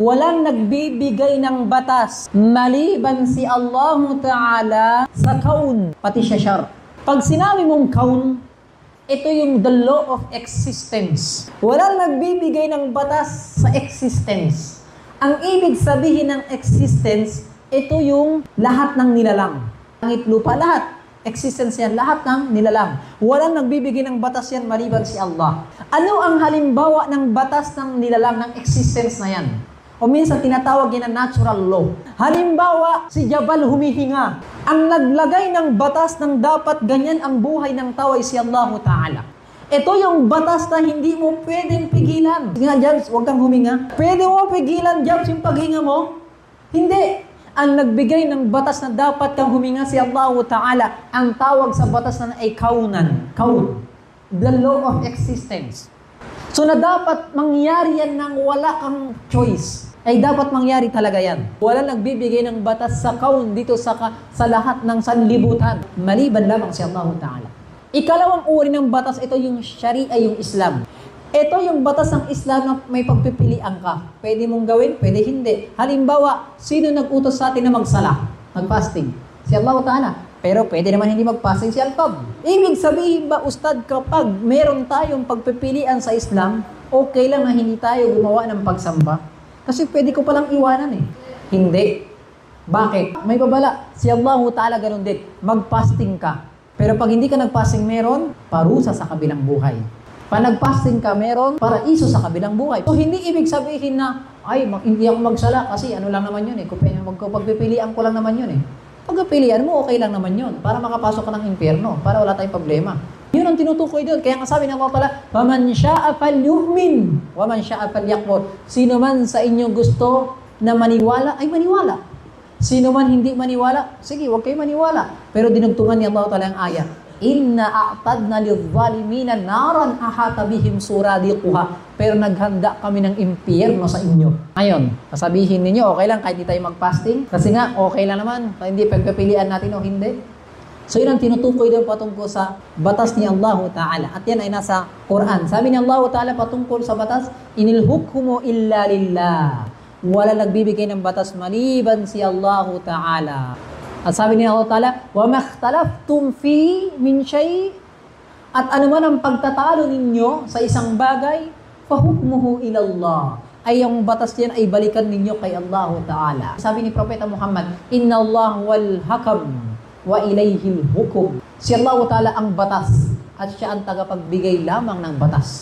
Walang nagbibigay ng batas maliban si Allah Ta'ala sa kaun, pati syashar. Pag sinabi mong kaun, ito yung the law of existence. Walang nagbibigay ng batas sa existence. Ang ibig sabihin ng existence, ito yung lahat ng nilalang. Langit, lupa, lahat. Existence yan, lahat ng nilalang. Walang nagbibigay ng batas yan maliban si Allah. Ano ang halimbawa ng batas ng nilalang ng existence na yan? O minsan tinatawag yan na natural law. Halimbawa, si Jabal humihinga. Ang naglagay ng batas ng dapat ganyan ang buhay ng tao ay si Allah Ta'ala. Ito yung batas na hindi mo pwedeng pigilan. Nga, Jabs, huwag kang huminga. Pwede mo pigilan, Jabs, yung paghinga mo? Hindi. Ang nagbigay ng batas na dapat kang huminga si Allah Ta'ala, ang tawag sa batas na ay kaunan. Kaun. The law of existence. So na dapat mangyari yan nang wala kang choice. Ay dapat mangyari talaga yan. Wala nagbibigay ng batas sa kaun dito sa lahat ng sanlibutan. Maliban lamang si Allah Ta'ala. Ikalawang uri ng batas, ito yung Sharia, yung Islam. Ito yung batas ng Islam na may pagpipilian ka. Pwede mong gawin, pwede hindi. Halimbawa, sino nag-utos sa atin na magsala, mag-fasting? Si Allah Ta'ala. Pero pwede naman hindi mag-fasting si Al-Qab. Ibig sabihin ba, Ustad, kapag meron tayong pagpipilian sa Islam, okay lang na hindi tayo gumawa ng pagsamba? Kasi pwede ko palang iwanan eh. Hindi. Bakit? May babala. Si Allah Ta'ala ganun din. Mag-fasting ka. Pero pag hindi ka nag-fasting, meron parusa sa kabilang buhay. Pag nag-fasting ka, meron paraiso sa kabilang buhay. So, hindi ibig sabihin na, ay, hindi ako magsala kasi ano lang naman yun eh. Pagpipilian ko lang naman yun eh. Pagpipilian mo, okay lang naman yun. Para makapasok ka ng impyerno. Para wala tayong problema. Yun ang tinutukoy doon. Kaya nga sabi ng Allah Ta'ala, "Faman syaa'a falyu'min, wa man syaa'a falyakfur." Sino man sa inyo gusto na maniwala, ay maniwala. Sino man hindi maniwala, sige, huwag kayo maniwala. Pero dinugtungan ni Allah Ta'ala ang ayat, "Inna a'tadna lidh-dhalimina naran ahata bihim suradiquha." Pero naghanda kami ng impyerno sa inyo. Ngayon, sasabihin ninyo, okay lang kahit di tayo mag-fasting? Kasi nga, okay lang naman. Hindi pagpipilian natin o hindi. So yun ang tinutukoy doon patungkol sa batas ni Allah Ta'ala. At yan ay nasa Quran. Sabi ni Allah Ta'ala patungkol sa batas, "Inil hukmu illa lillah." Wala nagbibigay ng batas maliban si Allah Ta'ala. At sabi ni Allah Ta'ala, "Wa makhtalaftum fi min shay." At ano man ang pagtatalo ninyo sa isang bagay, fahukmuhu ilallah. Ay yung batas yan ay balikan ninyo kay Allah Ta'ala. Sabi ni Propeta Muhammad, "Inna Allah wal hakam wa ilayhil hukum." Si Allah Ta'ala ang batas at siya ang tagapagbigay lamang ng batas.